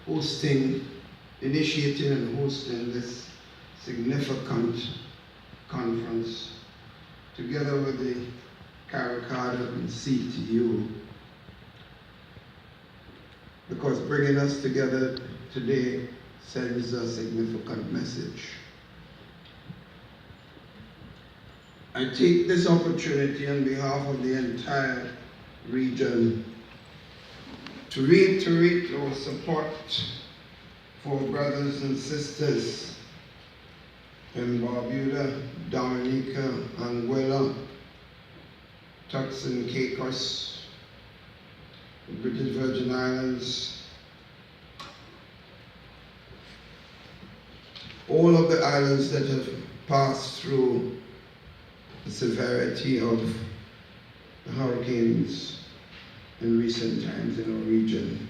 initiating and hosting this significant conference together with the CARICADA and CTU, because bringing us together today sends a significant message. I take this opportunity on behalf of the entire region to reiterate our support for brothers and sisters in Barbuda, Dominica, Anguilla, Turks and Caicos, the British Virgin Islands, all of the islands that have passed through the severity of the hurricanes in recent times in our region.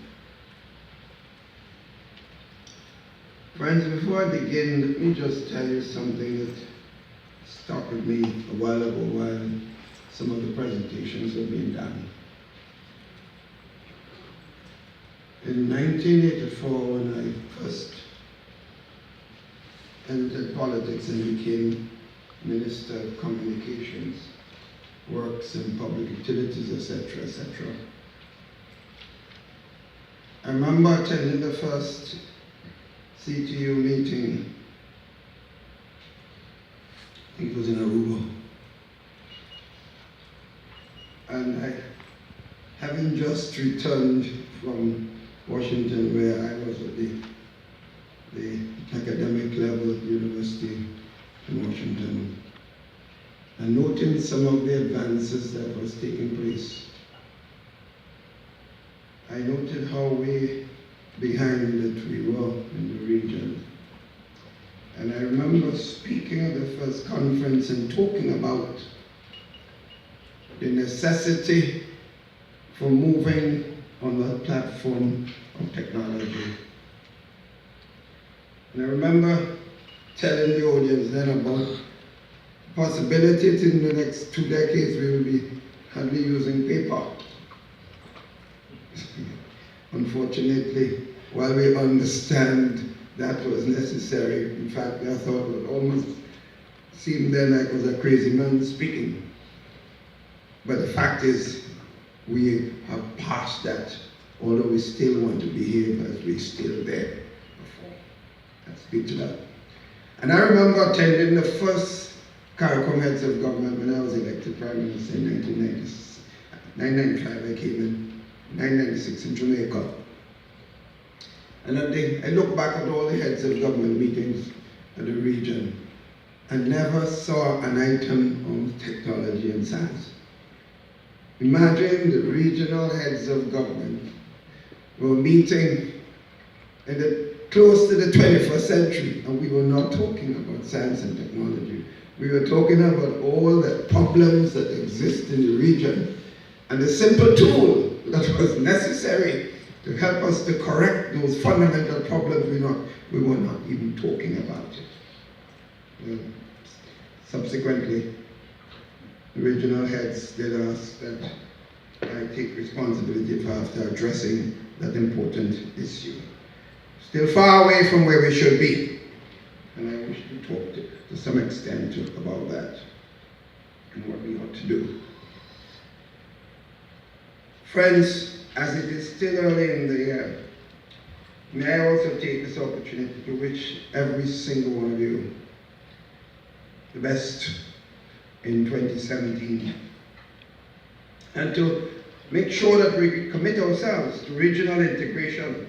Friends, before I begin, let me just tell you something that stuck with me a while ago while some of the presentations were being done. In 1984, when I first entered politics and became Minister of Communications, Works and Public Utilities, etc., etc., I remember attending the first CTU meeting. I think it was in Aruba. And having just returned from Washington, where I was at the academic level at the University in Washington, and noting some of the advances that was taking place, I noted how way behind that we were in the region. And I remember speaking at the first conference and talking about the necessity for moving on the platform of technology. And I remember telling the audience then about the possibility that in the next 2 decades we will be hardly using paper. Unfortunately, while we understand that was necessary, in fact, I thought it almost seemed then like I was a crazy man speaking. But the fact is, we have passed that, although we still want to behave as we're still there before. I speak to that. And I remember attending the first CARICOM Heads of Government when I was elected Prime Minister in 1995. I came in 1996 in Jamaica. And I look back at all the heads of government meetings in the region and never saw an item on technology and science. Imagine the regional heads of government were meeting close to the 21st century, and we were not talking about science and technology. We were talking about all the problems that exist in the region and the simple tool that was necessary to help us to correct those fundamental problems. We were not even talking about it. Subsequently, the regional heads did ask that I take responsibility for after addressing that important issue. Still far away from where we should be, and I wish to talk to some extent about that and what we ought to do. Friends, as it is still early in the year, may I also take this opportunity to wish every single one of you the best in 2017, and to make sure that we commit ourselves to regional integration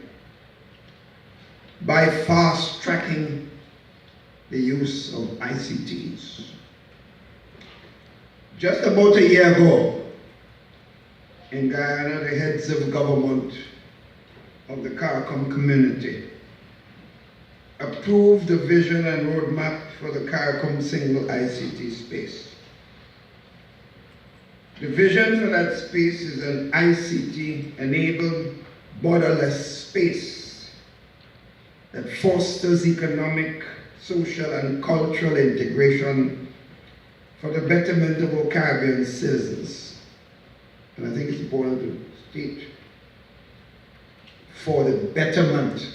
by fast-tracking the use of ICTs. Just about a year ago, in Guyana, the heads of government of the CARICOM community approved the vision and roadmap for the CARICOM single ICT space. The vision for that space is an ICT-enabled, borderless space that fosters economic, social, and cultural integration for the betterment of our Caribbean citizens. And I think it's important to state, for the betterment,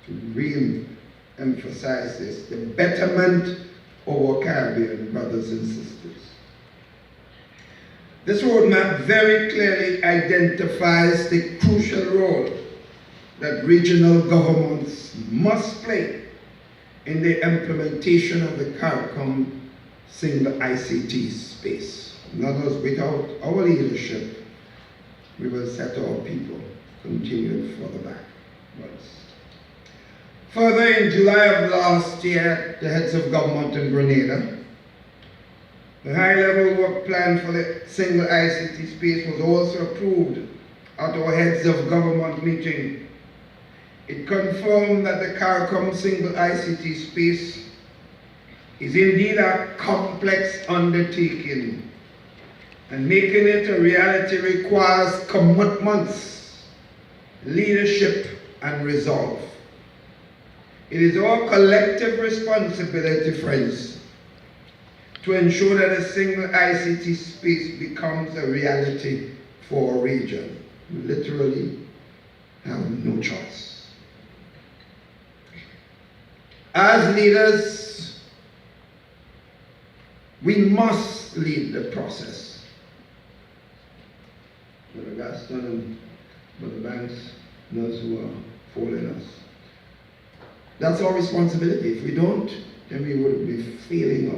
to re-emphasize this, the betterment of our Caribbean brothers and sisters. This roadmap very clearly identifies the crucial role that regional governments must play in the implementation of the CARICOM single ICT space. In other words, without our leadership, we will set our people continuing further backwards. Further, in July of last year, the heads of government in Grenada, the high-level work plan for the single ICT space was also approved at our heads of government meeting. It confirmed that the CARICOM single ICT space is indeed a complex undertaking, and making it a reality requires commitments, leadership, and resolve. It is our collective responsibility, friends, to ensure that a single ICT space becomes a reality for our region. We literally have no choice. As leaders, we must lead the process. Brother Gaston and Brother Banks, those who are following us. That's our responsibility. If we don't, then we would be failing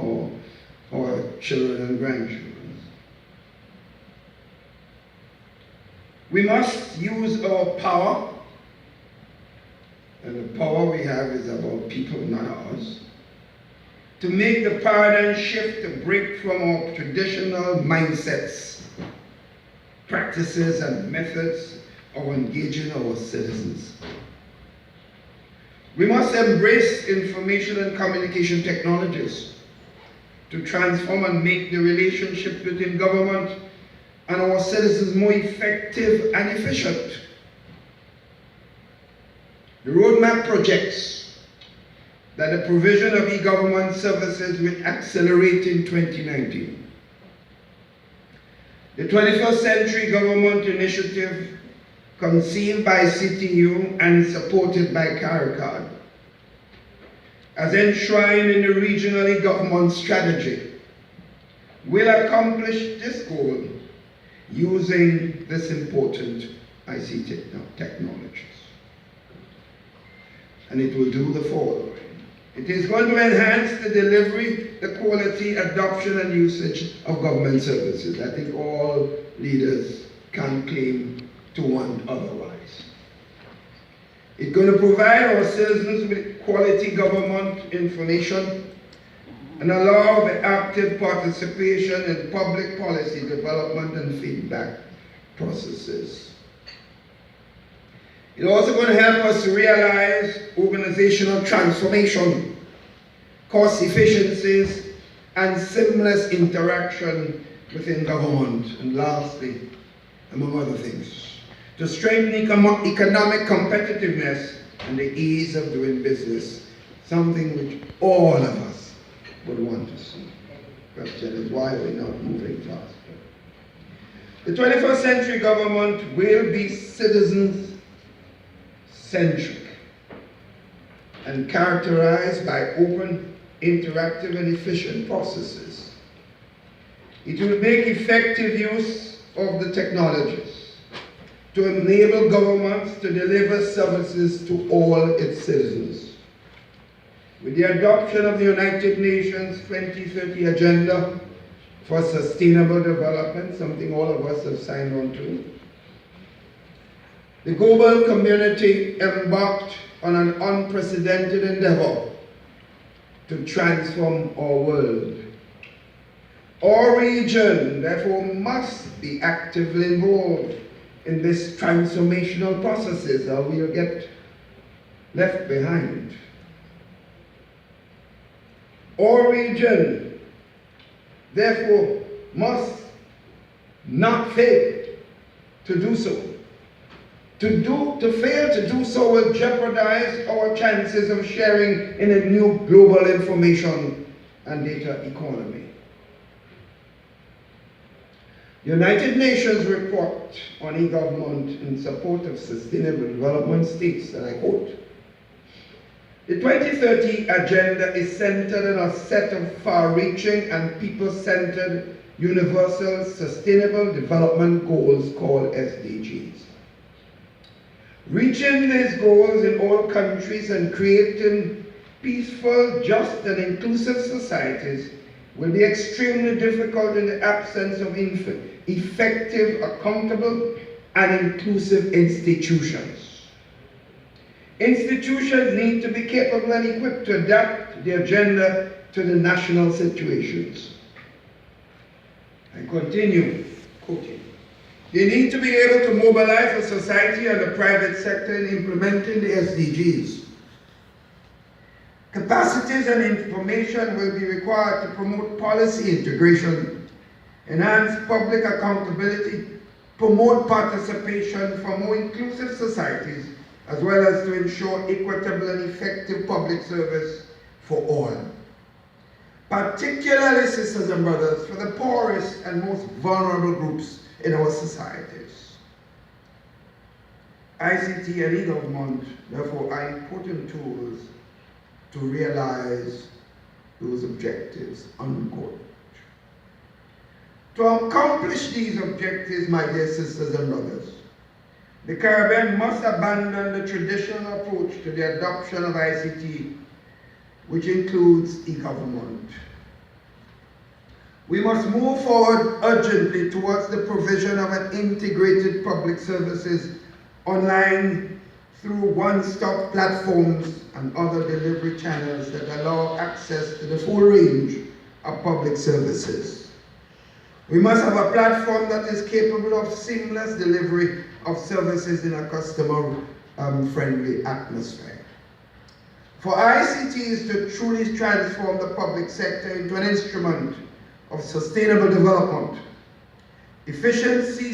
our children and grandchildren. We must use our power, and the power we have is about people, not ours, to make the paradigm shift, to break from our traditional mindsets, practices, and methods of engaging our citizens. We must embrace information and communication technologies to transform and make the relationship between government and our citizens more effective and efficient. The roadmap projects that the provision of e-government services will accelerate in 2019. The 21st Century Government Initiative, conceived by CTU and supported by CARICOM, as enshrined in the regional e-government strategy, will accomplish this goal using this important ICT technologies. And it will do the following. It is going to enhance the delivery, the quality, adoption, and usage of government services. I think all leaders can claim to want otherwise. It's going to provide our citizens with quality government information and allow the active participation in public policy development and feedback processes. It's also going to help us realize organizational transformation, cost efficiencies, and seamless interaction within government. And lastly, among other things, to strengthen economic competitiveness and the ease of doing business, something which all of us would want to see. The question is, why are we not moving faster? The 21st century government will be citizens-centric and characterized by open, interactive, and efficient processes. It will make effective use of the technologies to enable governments to deliver services to all its citizens. With the adoption of the United Nations 2030 Agenda for Sustainable Development, something all of us have signed on to, the global community embarked on an unprecedented endeavor to transform our world. Our region, therefore, must be actively involved in this transformational processes, or we'll get left behind. Our region, therefore, must not fail to do so. To fail to do so will jeopardize our chances of sharing in a new global information and data economy. The United Nations report on e-government in support of sustainable development states, and I quote, "The 2030 agenda is centered on a set of far-reaching and people-centered universal sustainable development goals called SDGs. Reaching these goals in all countries and creating peaceful, just and inclusive societies will be extremely difficult in the absence of effective, accountable, and inclusive institutions. Institutions need to be capable and equipped to adapt the agenda to the national situations." I continue quoting. "They need to be able to mobilize the society and the private sector in implementing the SDGs. Capacities and information will be required to promote policy integration, enhance public accountability, promote participation for more inclusive societies, as well as to ensure equitable and effective public service for all. Particularly, sisters and brothers, for the poorest and most vulnerable groups in our societies. ICT and e-government, therefore, are important tools to realize those objectives," unquote. To accomplish these objectives, my dear sisters and brothers, the Caribbean must abandon the traditional approach to the adoption of ICT, which includes e-government. We must move forward urgently towards the provision of an integrated public services online through one-stop platforms and other delivery channels that allow access to the full range of public services. We must have a platform that is capable of seamless delivery of services in a customer-friendly atmosphere. For ICTs to truly transform the public sector into an instrument of sustainable development, efficiency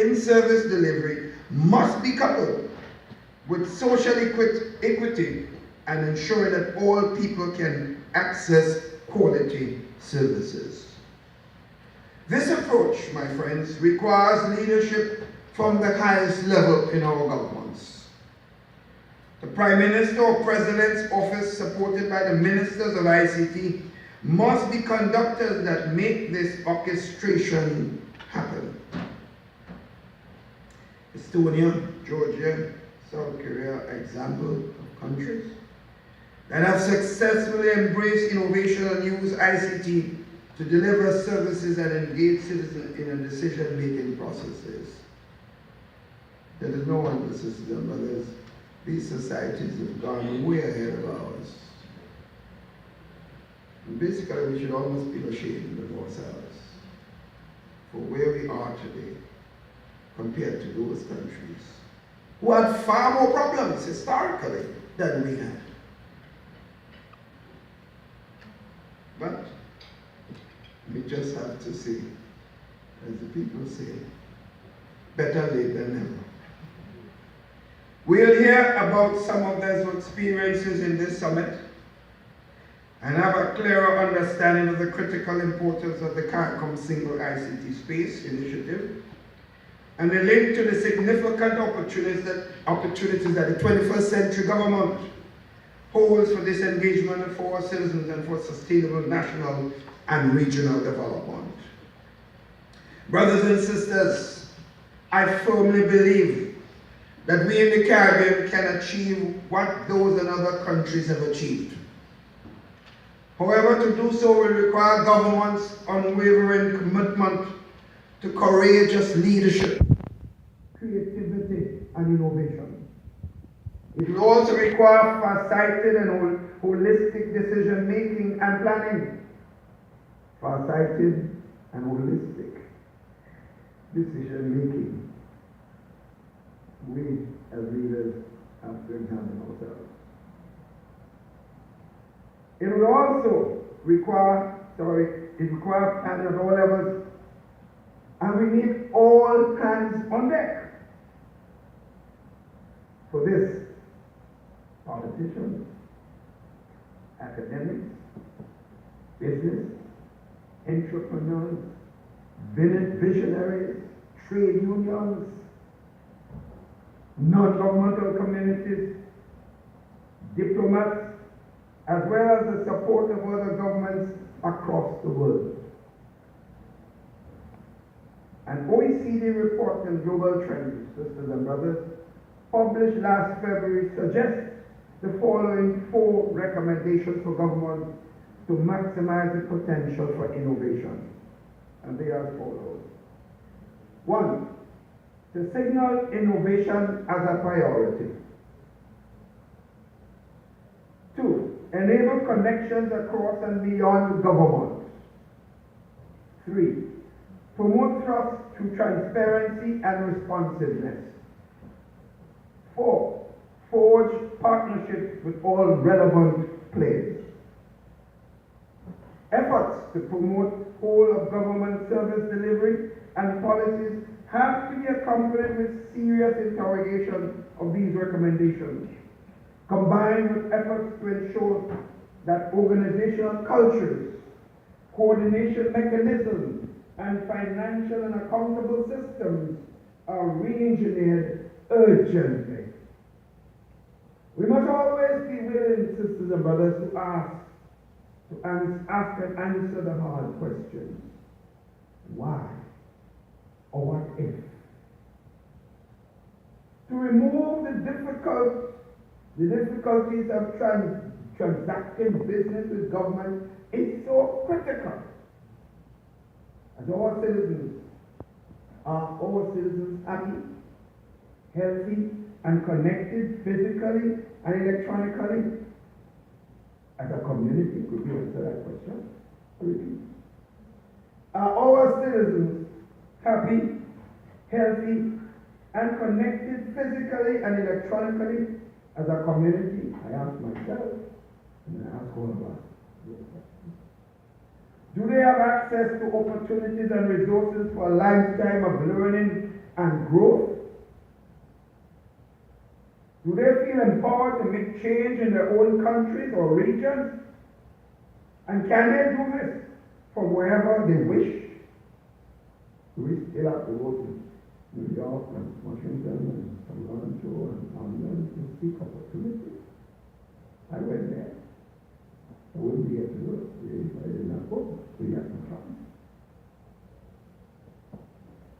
in service delivery must be coupled with social equity and ensuring that all people can access quality services. This approach, my friends, requires leadership from the highest level in our governments. The Prime Minister or President's office, supported by the Ministers of ICT, must be conductors that make this orchestration happen. Estonia, Georgia, South Korea are examples of countries that have successfully embraced innovation and used ICT to deliver services and engage citizens in decision-making processes. There is no wonder, sisters and brothers, these societies have gone way ahead of ours. And basically, we should almost feel ashamed of ourselves for where we are today compared to those countries who had far more problems historically than we had. But we just have to say, as the people say, better late than never. We'll hear about some of those experiences in this summit and have a clearer understanding of the critical importance of the CARICOM Single ICT Space initiative and the link to the significant opportunities that the 21st century government holds for this engagement for our citizens and for sustainable national and regional development. Brothers and sisters, I firmly believe that we in the Caribbean can achieve what those in other countries have achieved. However, to do so will require government's unwavering commitment to courageous leadership, creativity, and innovation. It will also require far-sighted and holistic decision-making and planning. Far-sighted and holistic decision-making. We, as leaders, have to examine ourselves. It will also require planning at all levels, and we need all hands on deck. For this, politicians, academics, business, entrepreneurs, visionaries, trade unions, non-governmental communities, diplomats, as well as the support of other governments across the world. An OECD report on global trends, sisters and brothers, published last February suggests the following 4 recommendations for governments to maximize the potential for innovation. And they are as follows. 1. To signal innovation as a priority. 2. Enable connections across and beyond government. 3. Promote trust through transparency and responsiveness. 4. Forge partnerships with all relevant players. Efforts to promote whole-of-government service delivery and policies have to be accompanied with serious interrogation of these recommendations, combined with efforts to ensure that organizational cultures, coordination mechanisms, and financial and accountable systems are re-engineered urgently. We must always be willing, sisters and brothers, to ask and answer the hard questions. Why? Or what if? To remove the difficulties of transacting business with government is so critical. As our citizens, are our citizens happy, healthy, and connected physically and electronically? As a community, could you answer that question? Repeat. Are our citizens happy, healthy, and connected physically and electronically as a community? I ask myself, and I ask all of us. Do they have access to opportunities and resources for a lifetime of learning and growth? Do they feel empowered to make change in their own countries or regions? And can they do this from wherever they wish? Do we still have to go to New York and Washington and Toronto and London to seek opportunities? I went there. I wouldn't be able to do it if I did not go. So you have to try.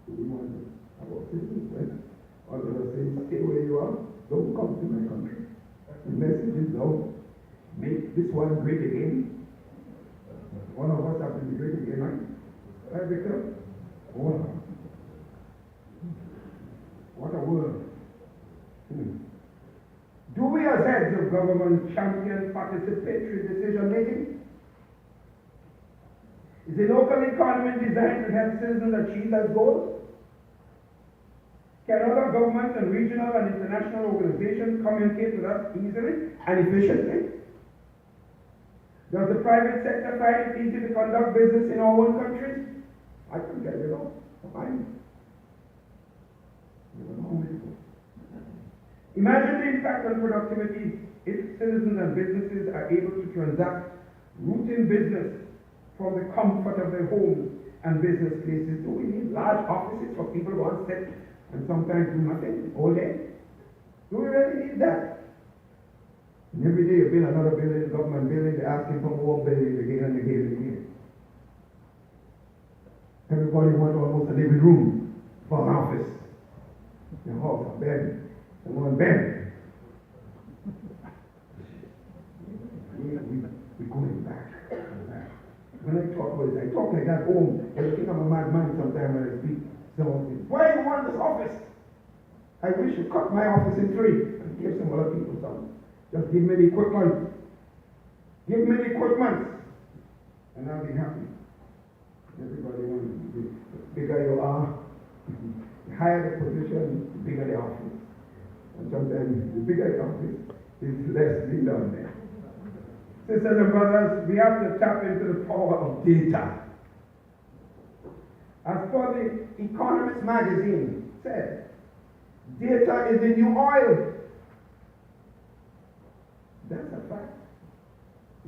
Do we want to have our citizens when others say, stay where you are? Don't come to my country. The message is no. Make this one great again. One of us have to be great again, right? Right, Victor? Wow. What a word. Do we as heads of government champion participatory decision making? Is the local economy designed to help citizens achieve that goal? Can other governments and regional and international organizations communicate with us easily and efficiently? Does the private sector find it easy to conduct business in our own countries? I can tell you no. Fine. Imagine the impact on productivity if citizens and businesses are able to transact routine business from the comfort of their homes and business places. Do we need large offices for people who want to sit and sometimes do nothing all day? Do we really need that? And every day you build another building, government building, they're asking for more buildings again and again and again. Everybody wants almost a living room for an office. Your house, a bed, and one bed. We're going back. When I talk about this, I talk like that home. I think I'm a madman sometimes when I speak. Someone says, why do you want this office? I wish you cut my office in 3 and give some other people some. Just give me the equipment. Give me the equipment. And I'll be happy. Everybody wants to be. The bigger you are, the higher the position, the bigger the office. And sometimes the bigger the office is less being done there. Sisters and brothers, we have to tap into the power of data. As per the Economist magazine said, data is the new oil. That's a fact.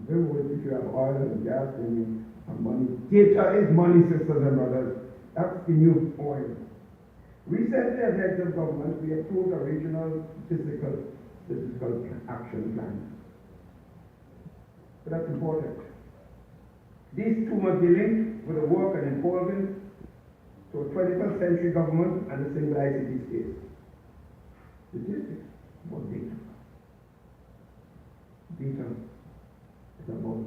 If you have oil and gas and money, data is money, sisters and brothers. That's the new oil. Recently, as heads of government, we approved a regional physical action plan. But that's important. These two must be linked with the work and involvement to a 21st century government and a single ICT state. Statistics about data. Data is about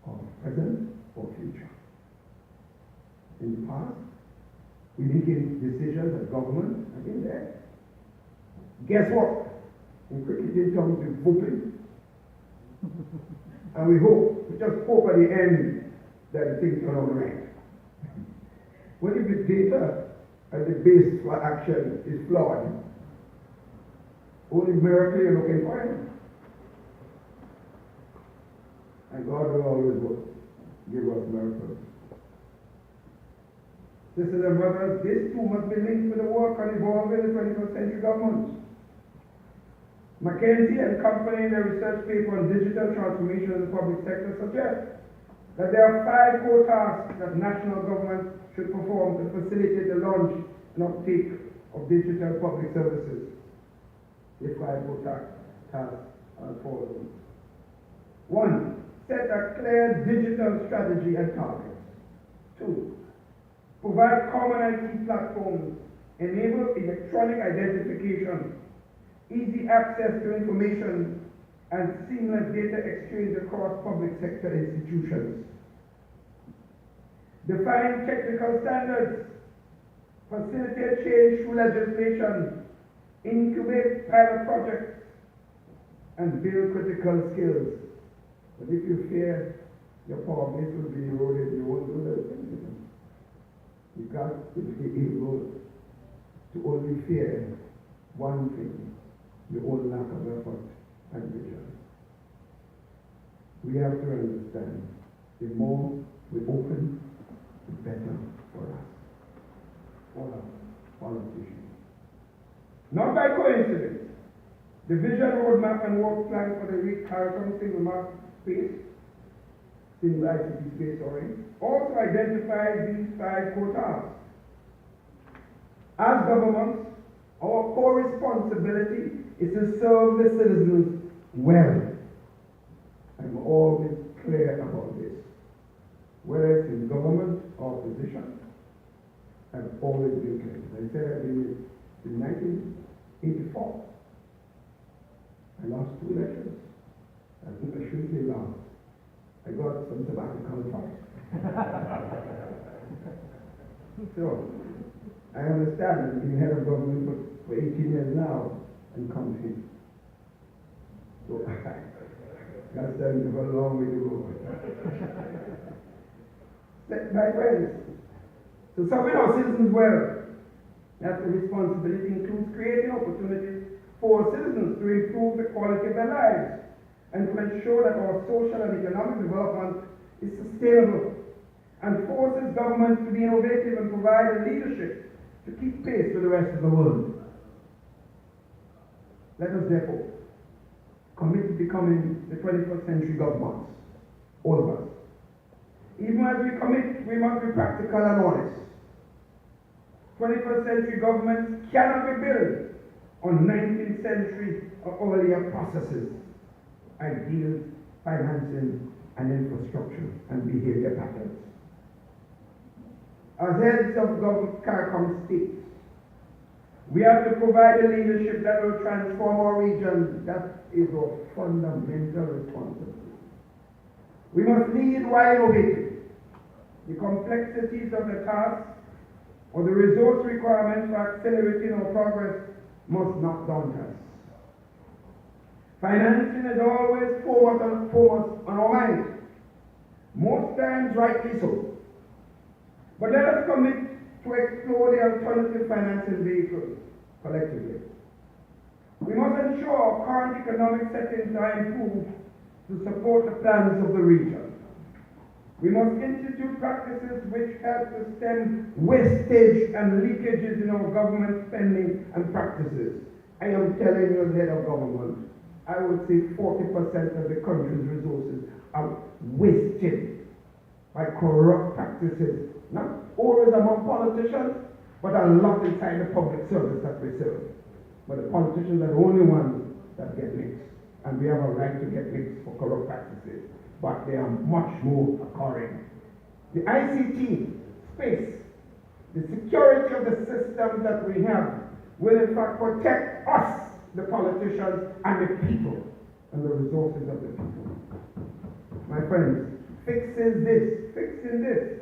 our present or future. In the past, we making decisions as government, I think that. Guess what? In cricket terms, we're whooping. And we just hope at the end that the things turn out right. What if the data as the base for action is flawed? Only miracle you're looking for him. And God will always give us miracles. Sisters and brothers, this too must be linked with the work on evolving the 21st century government. McKinsey and Company in their research paper on digital transformation in the public sector suggest that there are 5 core tasks that national government should perform to facilitate the launch and uptake of digital public services. The 5 core tasks are as follows. 1. Set a clear digital strategy and targets. 2. Provide common IT platforms, enable electronic identification, easy access to information, and seamless data exchange across public sector institutions. Define technical standards, facilitate change through legislation, incubate pilot projects, and build critical skills. But if you fear your power base will be eroded, you won't do those things. You got to be able to only fear one thing, your own lack of effort and vision. We have to understand, the more we open, the better for us. For us, politicians. Not by coincidence, the vision roadmap and work plan for the CARICOM single market space, single ICT space, also identifies these 5 core tasks. As governments, our core responsibility is to serve the citizens well. I'm always clear about this. Whether it's in government or opposition, I've always been clear. I said in 1984, I lost 2 elections. I think I shouldn't say lost. I got some sabbatical advice. So, I understand I've been head of government for 18 years now and counting. So, that's time to have a long way to go. My friends, to serving our citizens well, that responsibility includes creating opportunities for citizens to improve the quality of their lives and to ensure that our social and economic development is sustainable and forces governments to be innovative and provide the leadership to keep pace with the rest of the world. Let us therefore commit to becoming the 21st century governments, all of us. Even as we commit, we must be practical and honest. 21st century governments cannot be built on 19th century or earlier processes, ideals, financing, and infrastructure and behavior patterns. As heads of CARICOM states, we have to provide a leadership that will transform our region. That is our fundamental responsibility. We must lead while innovating. The complexities of the task or the resource requirements for accelerating our progress must not daunt us. Financing is always foremost on our minds. Most times rightly so. But let us commit to explore the alternative financing vehicles collectively. We must ensure our current economic settings are improved to support the plans of the region. We must institute practices which help to stem wastage and leakages in our government spending and practices. I am telling you as head of government, I would say 40% of the country's resources are wasted by corrupt practices, not always among politicians, but a lot inside the public service that we serve. But the politicians are the only ones that get licks, and we have a right to get licks for corrupt practices, but they are much more occurring. The ICT space, the security of the system that we have will in fact protect us, the politicians, and the people, and the resources of the people. My friends, fixing this,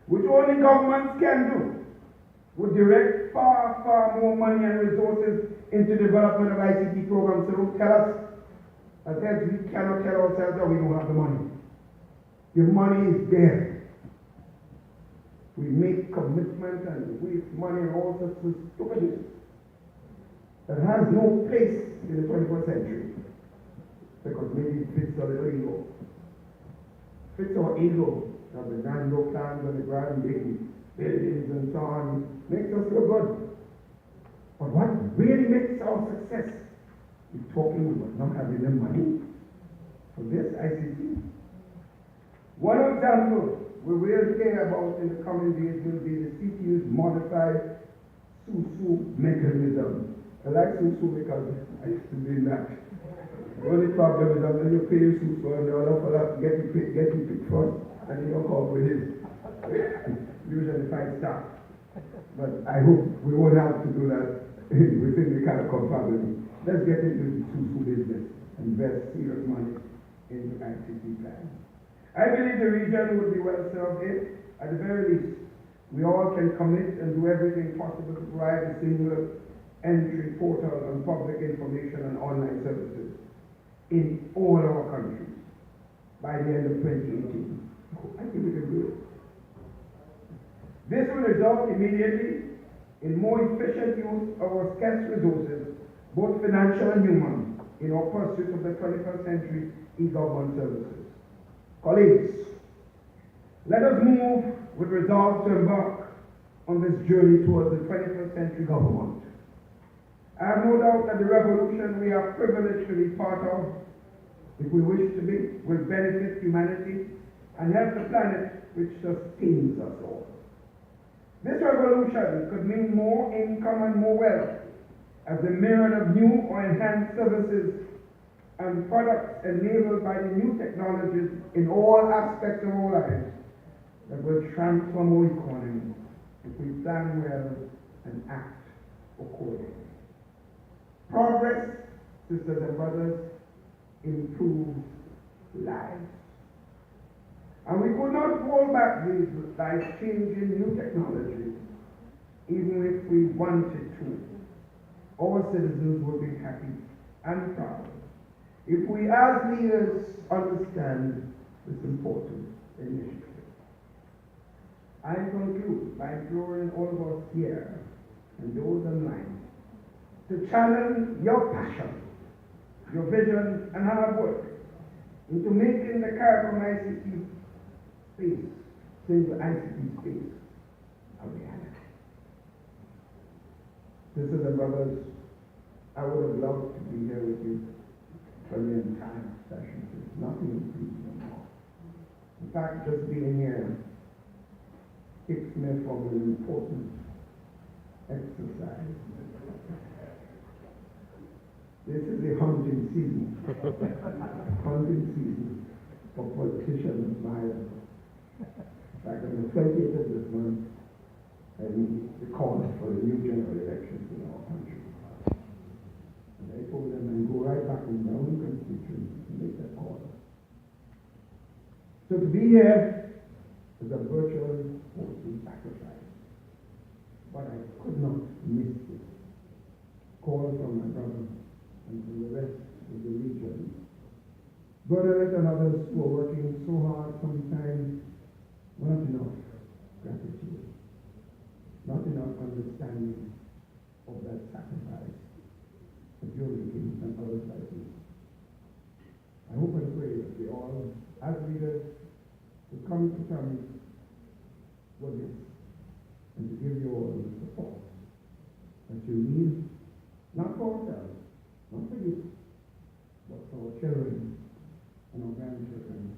which only governments can do, would direct far, far more money and resources into development of ICT programs. So don't tell us, as heads, we cannot tell ourselves that we don't have the money. The money is there. We make commitment and waste money and all sorts of stupidness that has no place in the 21st century, because maybe it fits our little ego. Fits our ego of the grand old plans and the grand big buildings and so on, makes us feel good. But what really makes our success is talking about not having the money for this ICT. One example we will hear about in the coming days will be the CTU's modified SUSU mechanism. I like SUSU because I used to be in that. The only problem is that when you pay your SUSU and the other fella get you picked first, and you don't call for his. Usually 5-star. But I hope we won't have to do that within the kind of family. Let's get into the SUSU business and invest serious money in the ICT plan. I believe the region would be well served if, at the very least, we all can commit and do everything possible to provide a single entry portal on public information and online services in all our countries by the end of 2018. I think we can do it. This will result immediately in more efficient use of our scarce resources, both financial and human, in our pursuit of the 21st century e-government services. Colleagues, let us move with resolve to embark on this journey towards the 21st century government. I have no doubt that the revolution we are privileged to be part of, if we wish to be, will benefit humanity and help the planet which sustains us all. This revolution could mean more income and more wealth as the myriad of new or enhanced services and products enabled by the new technologies in all aspects of our lives that will transform our economy if we plan well and act accordingly. Progress, sisters and brothers, improves lives. And we could not hold back these life-changing new technologies, even if we wanted to. Our citizens will be happy and proud if we as leaders understand this important initiative. I conclude by imploring all of us here and those online to channel your passion, your vision, and hard work into making the CARICOM ICT space, single ICT space, a reality. Sisters and brothers, I would have loved to be here with you for the entire session. There's nothing to do anymore. In fact, just being here takes me from an important exercise. This is the hunting season. Hunting season for politicians and violence. In fact, on the 20th of this month, I meet the call for the new general elections in our country. And I told them I go right back in my own constituency to make that call. So to be here is a virtual forcing sacrifice. But I could not miss this call from my brother and from the rest of the region. Brothers and others who are working so hard sometimes, not enough gratitude, not enough understanding of that sacrifice that you're making and others like you. I hope and pray that we all, as leaders, will come to terms with this and to give you all the support that you need, not for ourselves, not for you, but for our children and our grandchildren.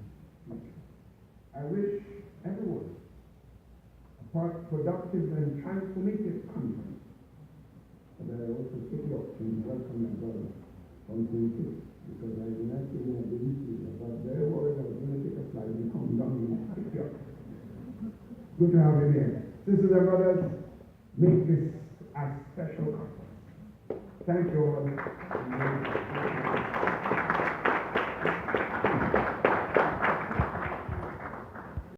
I wish productive and transformative conference. And I also take the opportunity to welcome my brother from Ceuntry, because I did not see him at the YouTube. I was very worried I was going to take a flight and come down and pick you up. Good to have you here. Sisters and brothers, make this a special conference. Thank you all.